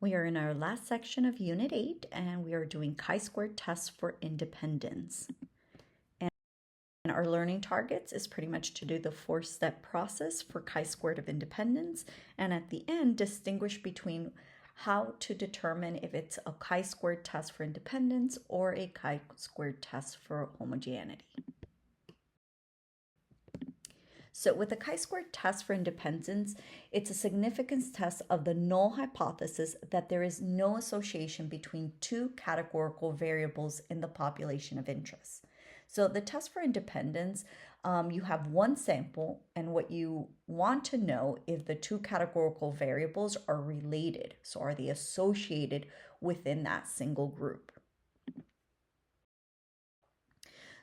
We are in our last section of Unit 8, and we are doing chi-squared tests for independence. And our learning targets is pretty much to do the 4-step process for chi-squared of independence, and at the end, distinguish between how to determine if it's a chi-squared test for independence or a chi-squared test for homogeneity. So with a chi-squared test for independence, it's a significance test of the null hypothesis that there is no association between two categorical variables in the population of interest. So the test for independence, you have one sample, and what you want to know if the two categorical variables are related. So are they associated within that single group?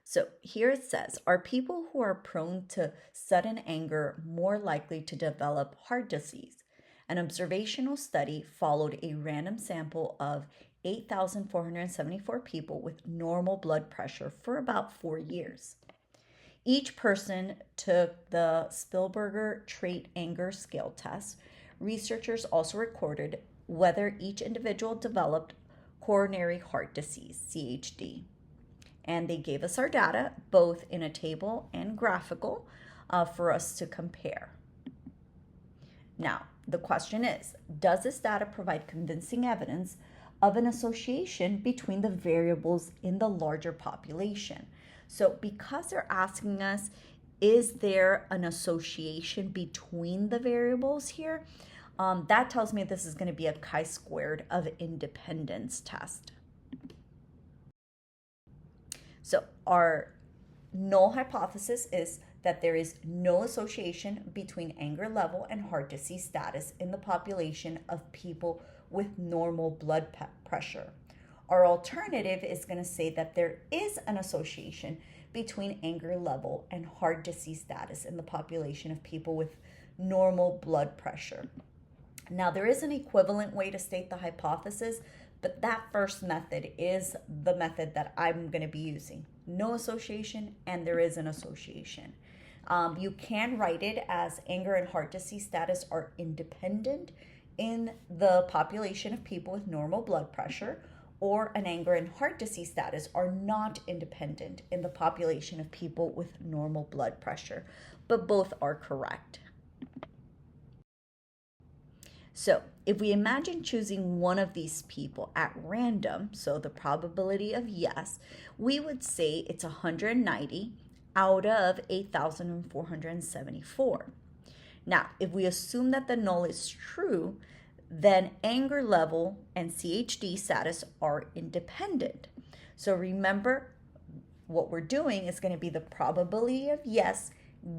So here it says, are people who are prone to sudden anger more likely to develop heart disease? An observational study followed a random sample of 8,474 people with normal blood pressure for about 4 years. Each person took the Spielberger Trait Anger Scale test. Researchers also recorded whether each individual developed coronary heart disease, CHD. And they gave us our data both in a table and graphical for us to compare. Now, the question is, does this data provide convincing evidence of an association between the variables in the larger population? So because they're asking us, is there an association between the variables here? That tells me this is going to be a chi-squared of independence test. So our null hypothesis is that there is no association between anger level and heart disease status in the population of people with normal blood pressure. Our alternative is going to say that there is an association between anger level and heart disease status in the population of people with normal blood pressure. Now, there is an equivalent way to state the hypothesis, but that first method is the method that I'm going to be using. No association, and there is an association. You can write it as anger and heart disease status are independent in the population of people with normal blood pressure, or an anger and heart disease status are not independent in the population of people with normal blood pressure, but both are correct. So if we imagine choosing one of these people at random, so the probability of yes, we would say it's 190 out of 8,474. Now, if we assume that the null is true, then anger level and CHD status are independent. So remember, what we're doing is going to be the probability of yes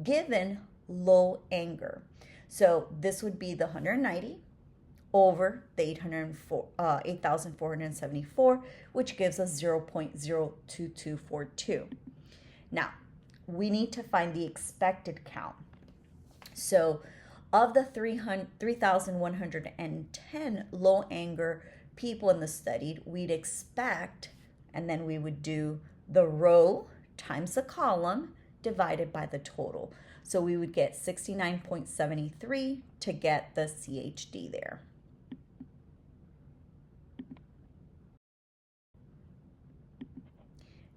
given low anger. So this would be the 190 over the 8,474, which gives us 0.02242. Now, we need to find the expected count. So of the 3,110 low anger people in the study, we'd expect, and then we would do the row times the column divided by the total. So we would get 69.73 to get the CHD there.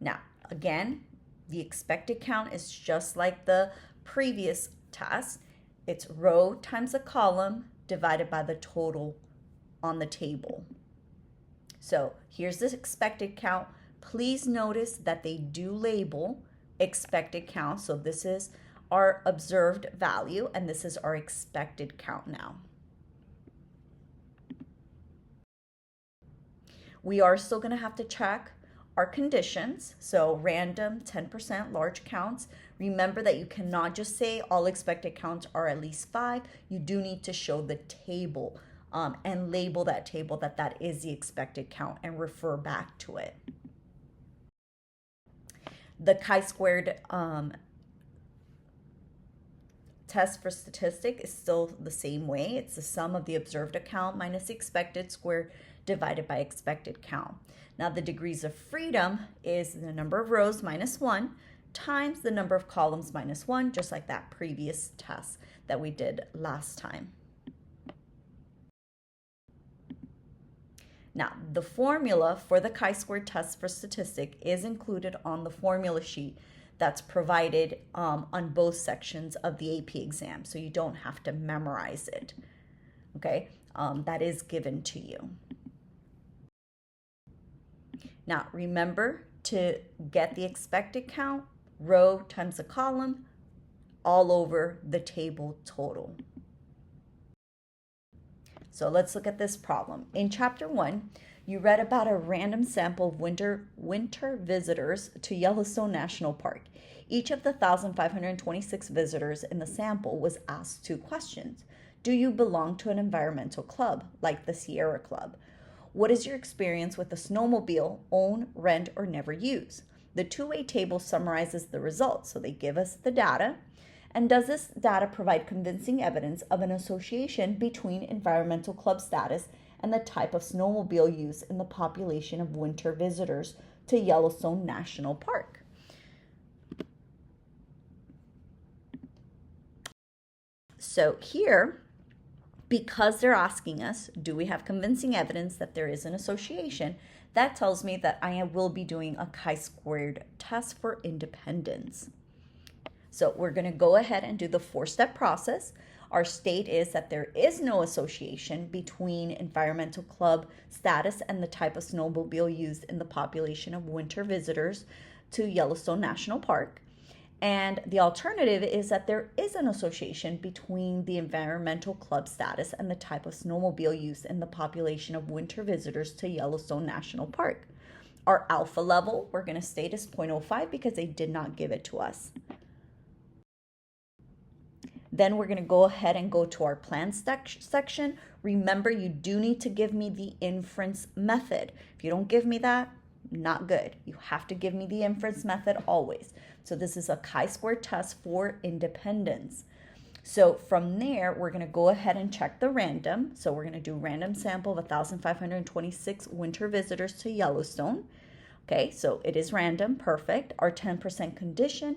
Now, again, the expected count is just like the previous test. It's row times the column divided by the total on the table. So here's the expected count. Please notice that they do label expected count. So this is our observed value, and this is our expected count now. We are still going to have to check our conditions. So random, 10%, large counts. Remember that you cannot just say all expected counts are at least 5. You do need to show the table and label that table that is the expected count and refer back to it. The chi-squared test for statistic is still the same way. It's the sum of the observed count minus the expected squared divided by expected count. Now the degrees of freedom is the number of rows minus 1 times the number of columns minus 1, just like that previous test that we did last time. Now, the formula for the chi-square test for statistic is included on the formula sheet that's provided on both sections of the AP exam, so you don't have to memorize it, okay? That is given to you. Now, remember to get the expected count, row times the column, all over the table total. So let's look at this problem. In chapter 1, you read about a random sample of winter visitors to Yellowstone National Park. Each of the 1,526 visitors in the sample was asked 2 questions. Do you belong to an environmental club, like the Sierra Club? What is your experience with a snowmobile, own, rent, or never use? The two-way table summarizes the results, so they give us the data. And does this data provide convincing evidence of an association between environmental club status and the type of snowmobile use in the population of winter visitors to Yellowstone National Park? So here, because they're asking us, do we have convincing evidence that there is an association? That tells me that I will be doing a chi-squared test for independence. So we're going to go ahead and do the 4-step process. Our state is that there is no association between environmental club status and the type of snowmobile used in the population of winter visitors to Yellowstone National Park. And the alternative is that there is an association between the environmental club status and the type of snowmobile use in the population of winter visitors to Yellowstone National Park. Our alpha level, we're going to state is 0.05 because they did not give it to us. Then we're going to go ahead and go to our plan section. Remember, you do need to give me the inference method. If you don't give me that, not good. You have to give me the inference method always. So this is a chi-square test for independence. So from there, we're going to go ahead and check the random. So we're going to do random sample of 1,526 winter visitors to Yellowstone. Okay, so it is random, perfect. Our 10% condition,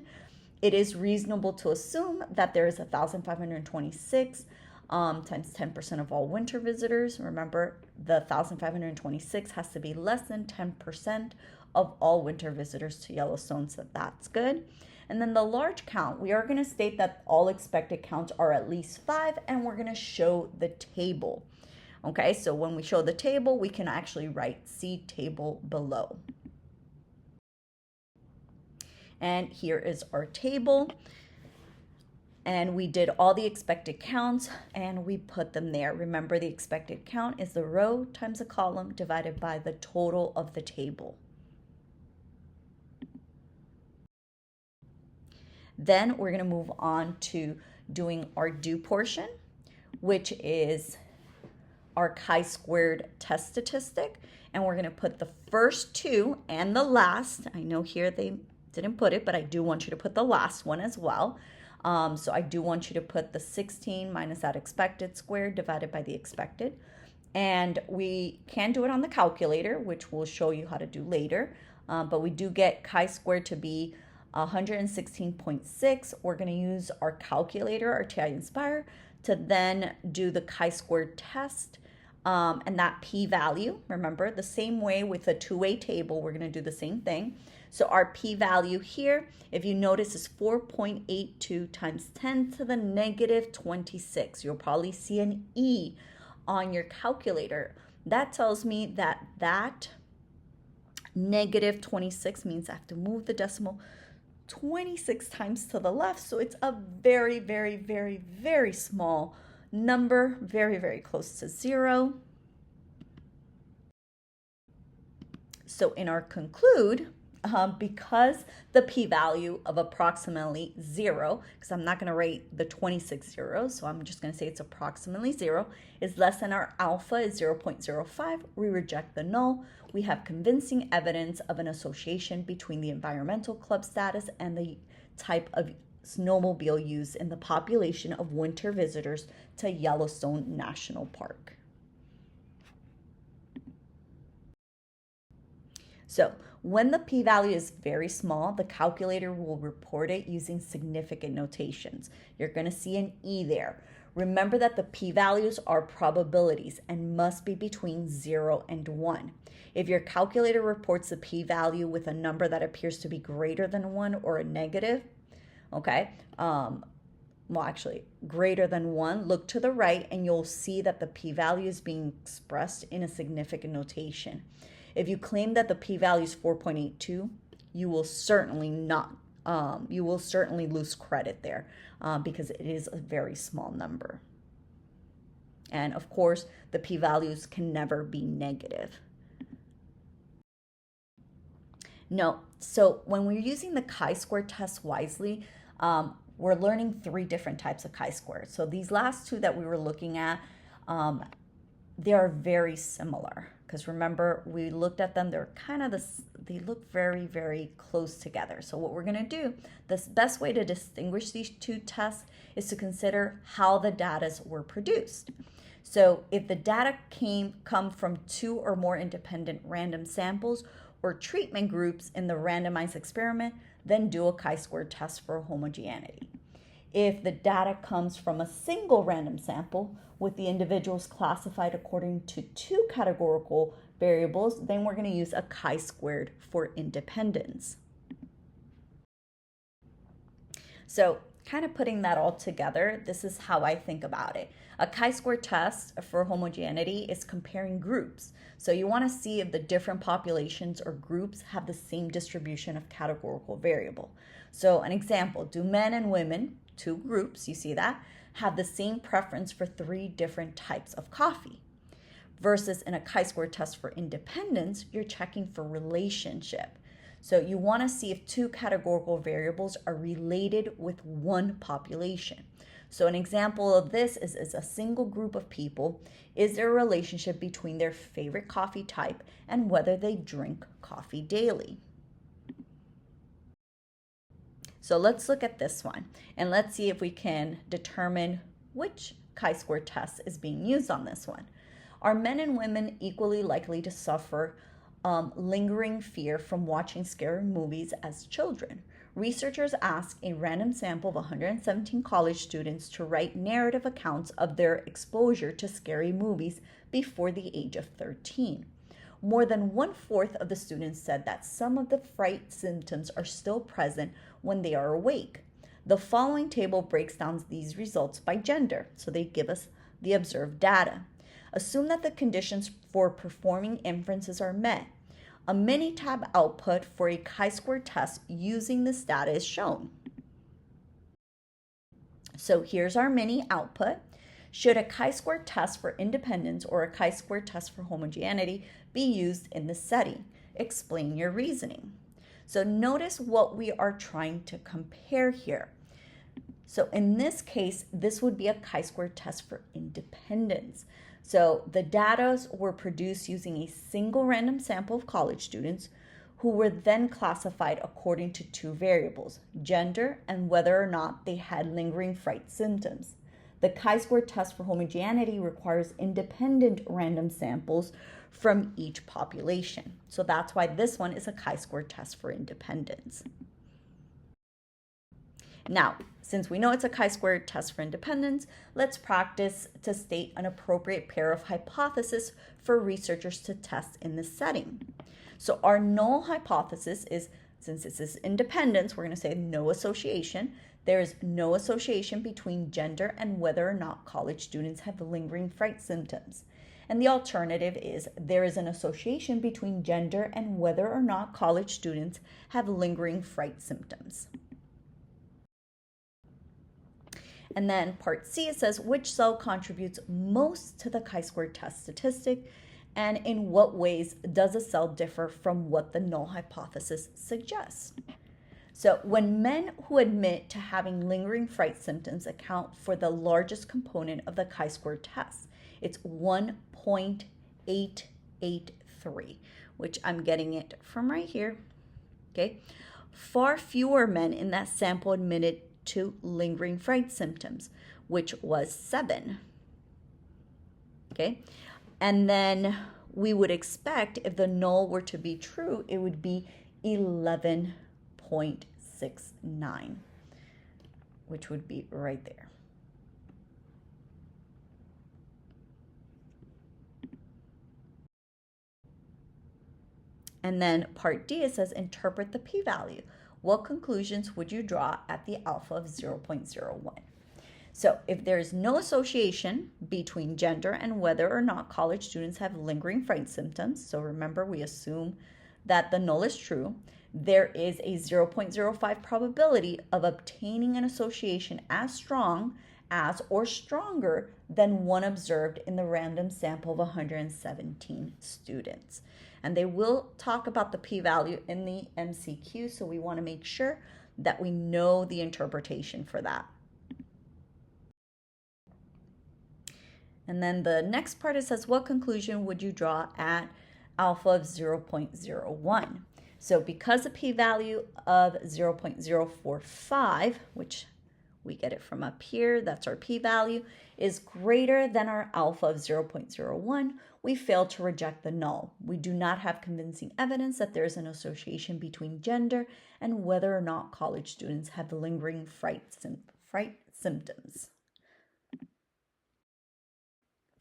it is reasonable to assume that there is 1,526 times 10% of all winter visitors. Remember, the 1,526 has to be less than 10% of all winter visitors to Yellowstone, so that's good. And then the large count, we are going to state that all expected counts are at least 5, and we're going to show the table. Okay, so when we show the table, we can actually write see table below. And here is our table. And we did all the expected counts and we put them there. Remember, the expected count is the row times the column divided by the total of the table. Then we're going to move on to doing our do portion, which is our chi-squared test statistic. And we're going to put the first 2 and the last. I know here they didn't put it, but I do want you to put the last one as well. So I do want you to put the 16 minus that expected squared divided by the expected. And we can do it on the calculator, which we'll show you how to do later. But we do get chi-squared to be 116.6. We're going to use our calculator, our TI Nspire, to then do the chi-squared test. And that p-value, remember, the same way with a two-way table, we're going to do the same thing. So our p-value here, if you notice, is 4.82 times 10 to the negative 26. You'll probably see an E on your calculator. That tells me that that negative 26 means I have to move the decimal 26 times to the left. So it's a very, very, very, very small number, very, very close to 0. So in our conclude, because the p-value of approximately 0, because I'm not going to rate the 26 zeros, so I'm just going to say it's approximately 0, is less than our alpha is 0.05, we reject the null. We have convincing evidence of an association between the environmental club status and the type of snowmobile use in the population of winter visitors to Yellowstone National Park. So when the p-value is very small, the calculator will report it using significant notations. You're going to see an E there. Remember that the p-values are probabilities and must be between 0 and 1. If your calculator reports the p-value with a number that appears to be greater than 1 or a negative, okay, well, actually, greater than 1, look to the right and you'll see that the p-value is being expressed in a significant notation. If you claim that the p-value is 4.82, you will certainly lose credit there because it is a very small number. And of course, the p-values can never be negative. No, so when we're using the chi-square test wisely, we're learning 3 different types of chi-square. So these last 2 that we were looking at, they are very similar. Because remember, we looked at them, they're kind of they look very, very close together. So what we're gonna do, the best way to distinguish these 2 tests is to consider how the data were produced. So if the data come from 2 or more independent random samples or treatment groups in the randomized experiment, then do a chi-square test for homogeneity. If the data comes from a single random sample with the individuals classified according to 2 categorical variables, then we're going to use a chi-squared for independence. So kind of putting that all together, this is how I think about it. A chi-square test for homogeneity is comparing groups. So you want to see if the different populations or groups have the same distribution of categorical variable. So an example, do men and women, 2 groups, you see that, have the same preference for 3 different types of coffee? Versus in a chi-square test for independence, you're checking for relationship. So you want to see if 2 categorical variables are related with 1 population. So an example of this is a single group of people. Is there a relationship between their favorite coffee type and whether they drink coffee daily? So let's look at this one and let's see if we can determine which chi-square test is being used on this one. Are men and women equally likely to suffer lingering fear from watching scary movies as children? Researchers asked a random sample of 117 college students to write narrative accounts of their exposure to scary movies before the age of 13. More than 1/4 of the students said that some of the fright symptoms are still present when they are awake. The following table breaks down these results by gender, so they give us the observed data. Assume that the conditions for performing inferences are met. A Minitab output for a chi-square test using this data is shown. So here's our mini output. Should a chi-square test for independence or a chi-square test for homogeneity be used in this setting? Explain your reasoning. So notice what we are trying to compare here. So in this case, this would be a chi-square test for independence. So the data were produced using a single random sample of college students who were then classified according to 2 variables, gender and whether or not they had lingering fright symptoms. The chi-square test for homogeneity requires independent random samples from each population. So that's why this one is a chi-square test for independence. Now, since we know it's a chi-square test for independence, let's practice to state an appropriate pair of hypotheses for researchers to test in this setting. So our null hypothesis is, since this is independence, we're going to say no association. There is no association between gender and whether or not college students have lingering fright symptoms. And the alternative is there is an association between gender and whether or not college students have lingering fright symptoms. And then part C, it says which cell contributes most to the chi-square test statistic and in what ways does a cell differ from what the null hypothesis suggests. So when men who admit to having lingering fright symptoms account for the largest component of the chi-square test, it's 1.883, which I'm getting it from right here, okay? Far fewer men in that sample admitted to lingering fright symptoms, which was 7, okay? And then we would expect if the null were to be true, it would be 11.69, which would be right there. And then part D, it says interpret the p-value. What conclusions would you draw at the alpha of 0.01? So if there is no association between gender and whether or not college students have lingering fright symptoms, so remember we assume that the null is true, there is a 0.05 probability of obtaining an association as strong as or stronger than one observed in the random sample of 117 students. And they will talk about the p-value in the MCQ, so we want to make sure that we know the interpretation for that. And then the next part, it says, what conclusion would you draw at alpha of 0.01? So because the p-value of 0.045, which we get it from up here, that's our p-value, is greater than our alpha of 0.01, we fail to reject the null. We do not have convincing evidence that there is an association between gender and whether or not college students have lingering fright symptoms.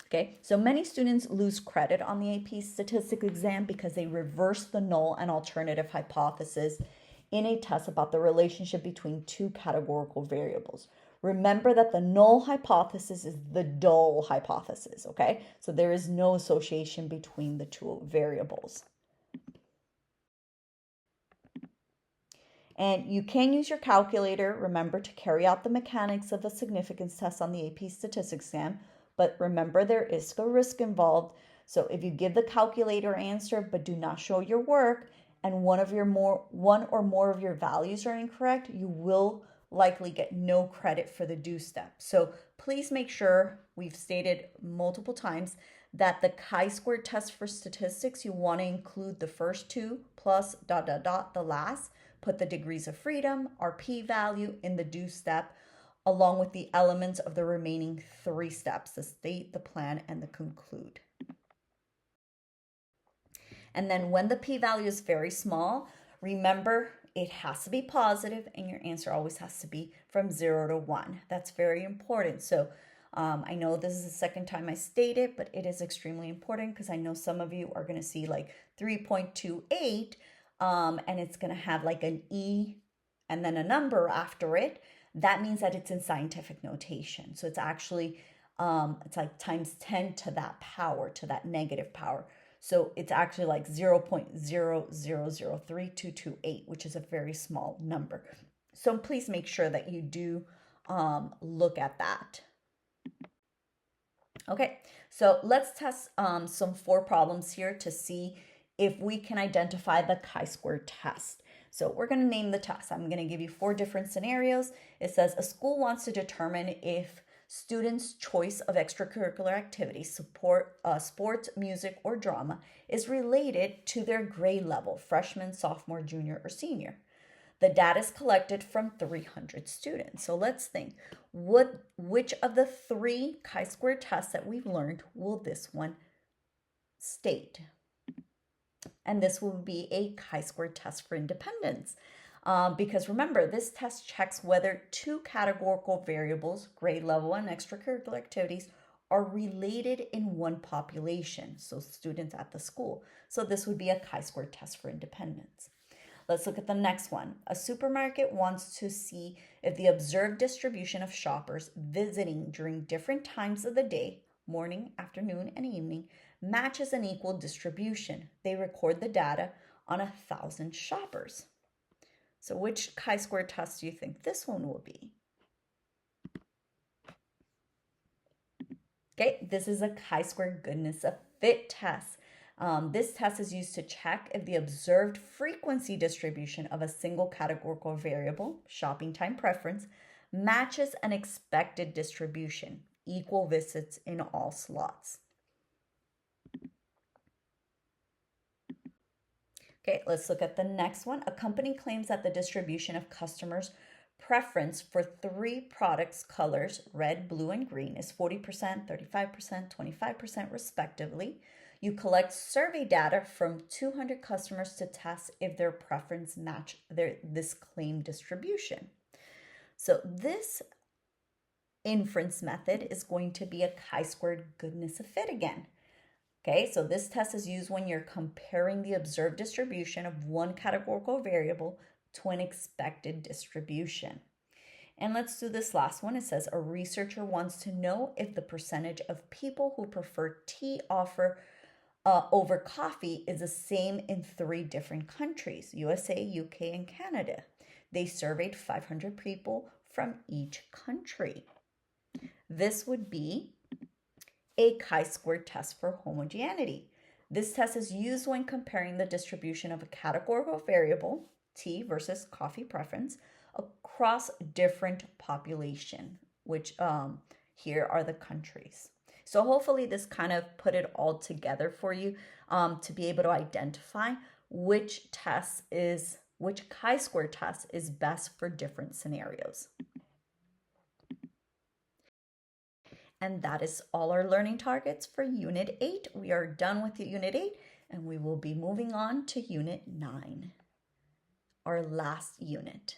Okay, so many students lose credit on the AP statistics exam because they reverse the null and alternative hypothesis in a test about the relationship between two categorical variables. Remember that the null hypothesis is the dull hypothesis, okay? So there is no association between the two variables. And you can use your calculator, remember, to carry out the mechanics of a significance test on the AP statistics exam. But remember, there is a risk involved. So if you give the calculator answer but do not show your work, and one or more of your values are incorrect, you will likely get no credit for the do step. So please make sure, we've stated multiple times, that the chi-square test for statistics, you want to include the first two plus ... the last. Put the degrees of freedom, our p-value, in the do step, along with the elements of the remaining three steps: the state, the plan, and the conclude. And then when the p-value is very small, remember it has to be positive and your answer always has to be from 0 to 1. That's very important. So I know this is the second time I state it, but it is extremely important because I know some of you are going to see like 3.28 and it's going to have like an E and then a number after it. That means that it's in scientific notation. So it's actually, it's like times 10 to that power, to that negative power. So it's actually like 0.0003228, which is a very small number. So please make sure that you do look at that. Okay, so let's test some 4 problems here to see if we can identify the chi-square test. So we're going to name the test. I'm going to give you 4 different scenarios. It says a school wants to determine if students' choice of extracurricular activities, sports, music, or drama, is related to their grade level, freshman, sophomore, junior, or senior. The data is collected from 300 students. So let's think, which of the 3 chi-square tests that we've learned will this one state? And this will be a chi-square test for independence. Because remember, this test checks whether 2 categorical variables, grade level and extracurricular activities, are related in one population, so students at the school. So this would be a chi-square test for independence. Let's look at the next one. A supermarket wants to see if the observed distribution of shoppers visiting during different times of the day, morning, afternoon, and evening, matches an equal distribution. They record the data on 1,000 shoppers. So which chi-square test do you think this one will be? Okay, this is a chi-square goodness of fit test. This test is used to check if the observed frequency distribution of a single categorical variable, shopping time preference, matches an expected distribution, equal visits in all slots. Okay, let's look at the next one. A company claims that the distribution of customers' preference for 3 products colors, red, blue, and green, is 40%, 35%, 25% respectively. You collect survey data from 200 customers to test if their preference match this claimed distribution. So this inference method is going to be a chi-squared goodness of fit again. Okay, so this test is used when you're comparing the observed distribution of one categorical variable to an expected distribution. And let's do this last one. It says a researcher wants to know if the percentage of people who prefer tea over coffee is the same in 3 different countries, USA, UK, and Canada. They surveyed 500 people from each country. This would be a chi-square test for homogeneity. This test is used when comparing the distribution of a categorical variable, tea versus coffee preference, across different population, which here are the countries. So hopefully this kind of put it all together for you to be able to identify which chi-square test is best for different scenarios. And that is all our learning targets for Unit 8. We are done with Unit 8 and we will be moving on to Unit 9, our last unit.